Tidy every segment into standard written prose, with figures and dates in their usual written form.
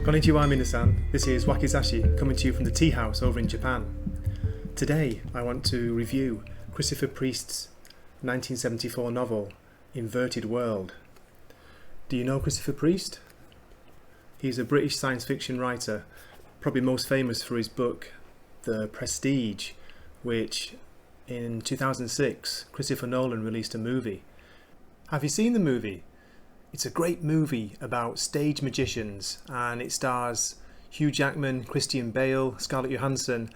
Konnichiwa minasan, this is Wakizashi coming to you from the tea house over in Japan. Today I want to review Christopher Priest's 1974 novel, Inverted World. Do you know Christopher Priest? He's a British science fiction writer, probably most famous for his book The Prestige, which in 2006 Christopher Nolan released a movie. Have you seen the movie? It's a great movie about stage magicians, and it stars Hugh Jackman, Christian Bale, Scarlett Johansson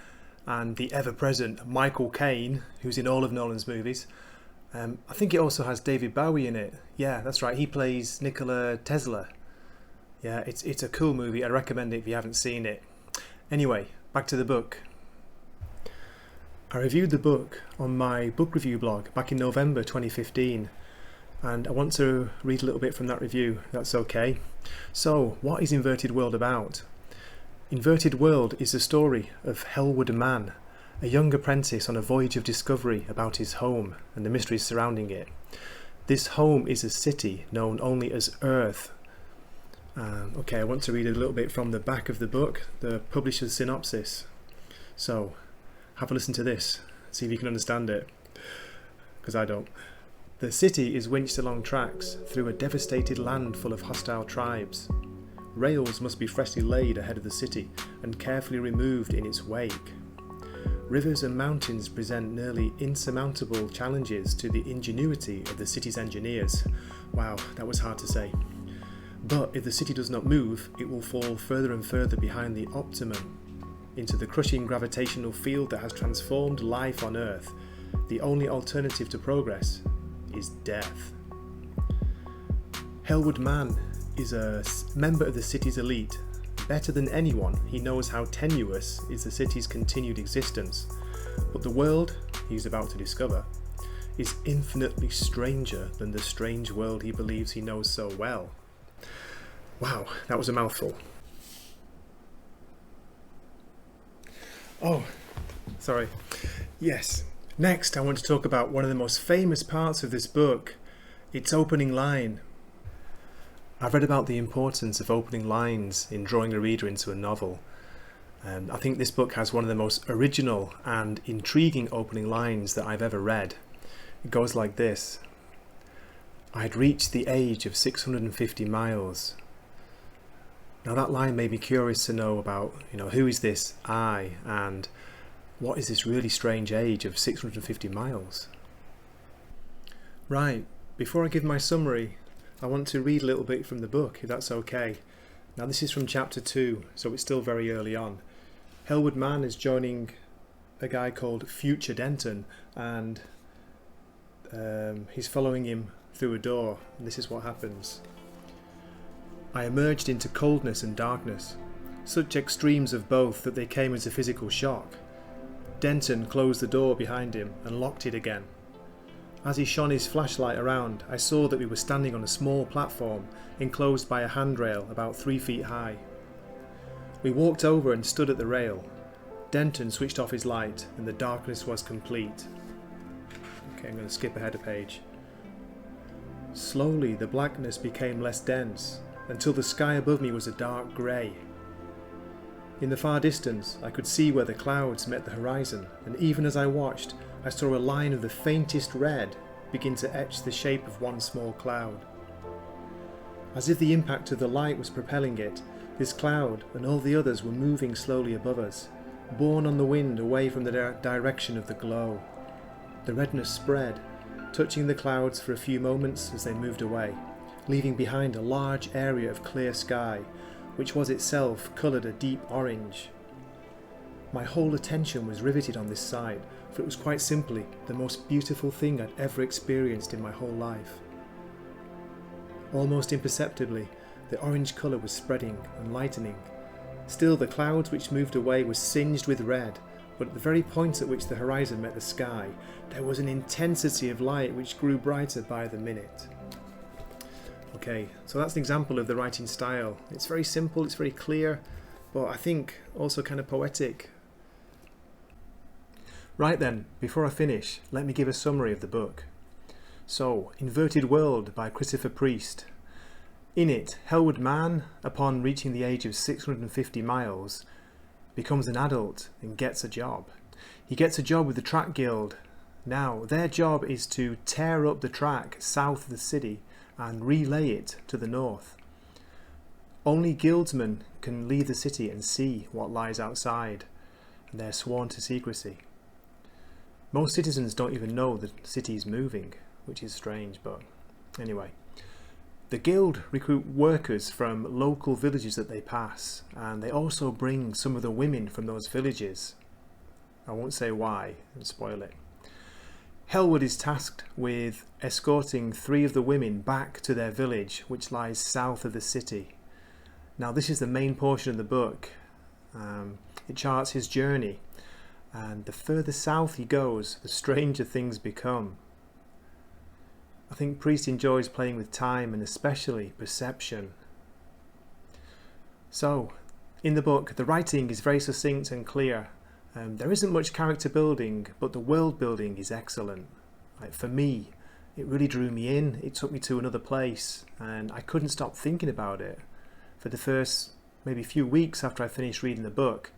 and the ever-present Michael Caine, who's in all of Nolan's movies. I think it also has David Bowie in it. Yeah, that's right, he plays Nikola Tesla. Yeah, it's a cool movie. I recommend it if you haven't seen it. Anyway, back to the book. I reviewed the book on my book review blog back in November 2015. And I want to read a little bit from that review, if that's okay. So, what is Inverted World about? Inverted World is the story of Hellwood Man, a young apprentice on a voyage of discovery about his home and the mysteries surrounding it. This home is a city known only as Earth. Okay, I want to read a little bit from the back of the book, the publisher's synopsis. So, have a listen to this, see if you can understand it, because I don't. The city is winched along tracks through a devastated land full of hostile tribes. Rails must be freshly laid ahead of the city and carefully removed in its wake. Rivers and mountains present nearly insurmountable challenges to the ingenuity of the city's engineers. Wow, that was hard to say. But if the city does not move, it will fall further and further behind the optimum, into the crushing gravitational field that has transformed life on Earth. The only alternative to progress is death. Hellwood Man is a member of the city's elite. Better than anyone, he knows how tenuous is the city's continued existence. But the world he's about to discover is infinitely stranger than the strange world he believes he knows so well. Wow, that was a mouthful. Oh, sorry. Yes. Next, I want to talk about one of the most famous parts of this book, its opening line. I've read about the importance of opening lines in drawing a reader into a novel. I think this book has one of the most original and intriguing opening lines that I've ever read. It goes like this. I'd reached the age of 650 miles. Now that line made me curious to know about, who is this I, and what is this really strange age of 650 miles? Right, before I give my summary, I want to read a little bit from the book, if that's okay. Now this is from chapter 2, so it's still very early on. Hellwood Man is joining a guy called Future Denton, and he's following him through a door, and this is what happens. I emerged into coldness and darkness, such extremes of both that they came as a physical shock. Denton closed the door behind him and locked it again. As he shone his flashlight around, I saw that we were standing on a small platform enclosed by a handrail about 3 feet high. We walked over and stood at the rail. Denton switched off his light and the darkness was complete. Okay, I'm going to skip ahead a page. Slowly the blackness became less dense until the sky above me was a dark grey. In the far distance, I could see where the clouds met the horizon, and even as I watched, I saw a line of the faintest red begin to etch the shape of one small cloud. As if the impact of the light was propelling it, this cloud and all the others were moving slowly above us, borne on the wind away from the direction of the glow. The redness spread, touching the clouds for a few moments as they moved away, leaving behind a large area of clear sky, which was itself coloured a deep orange. My whole attention was riveted on this sight, for it was quite simply the most beautiful thing I'd ever experienced in my whole life. Almost imperceptibly, the orange colour was spreading and lightening. Still, the clouds which moved away were singed with red, but at the very point at which the horizon met the sky, there was an intensity of light which grew brighter by the minute. Okay, so that's an example of the writing style. It's very simple, it's very clear, but I think also kind of poetic. Right then, before I finish, let me give a summary of the book. So, Inverted World by Christopher Priest. In it, Helwood Man, upon reaching the age of 650 miles, becomes an adult and gets a job. He gets a job with the Track Guild. Now, their job is to tear up the track south of the city and relay it to the north. Only guildsmen can leave the city and see what lies outside, and they're sworn to secrecy. Most citizens don't even know the city is moving, which is strange, but anyway. The guild recruit workers from local villages that they pass, and they also bring some of the women from those villages. I won't say why and spoil it. Helwood is tasked with escorting 3 of the women back to their village, which lies south of the city. Now, this is the main portion of the book. It charts his journey, and the further south he goes, the stranger things become. I think Priest enjoys playing with time and especially perception. So, in the book, the writing is very succinct and clear. There isn't much character building, but the world building is excellent. Like, for me, it really drew me in. It took me to another place, and I couldn't stop thinking about it. For the first maybe few weeks after I finished reading the book,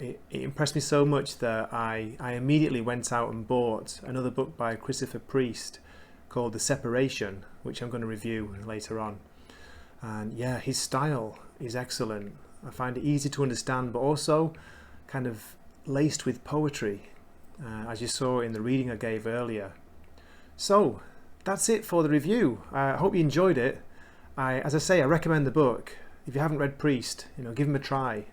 it impressed me so much that I immediately went out and bought another book by Christopher Priest called The Separation, which I'm going to review later on. And yeah, his style is excellent. I find it easy to understand, but also kind of laced with poetry, as you saw in the reading I gave earlier. So that's it for the review. I hope you enjoyed it. As I say, I recommend the book. If you haven't read Priest, give him a try.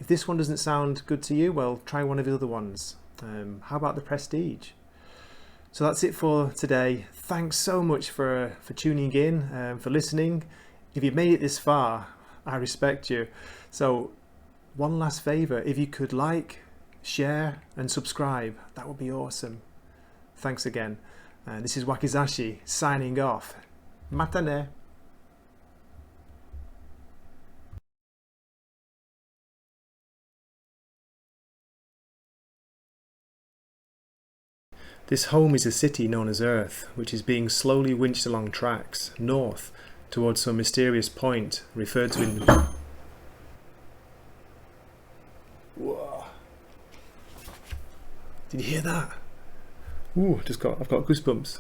If this one doesn't sound good to you, well, try one of the other ones. How about The Prestige? So that's it for today. Thanks so much for tuning in, for listening. If you've made it this far, I respect you. So one last favour, if you could like, share and subscribe, that would be awesome. Thanks again. This is Wakizashi signing off. Matane. This home is a city known as Earth, which is being slowly winched along tracks, north, towards some mysterious point referred to in... Whoa. Did you hear that? Ooh, I've got goosebumps.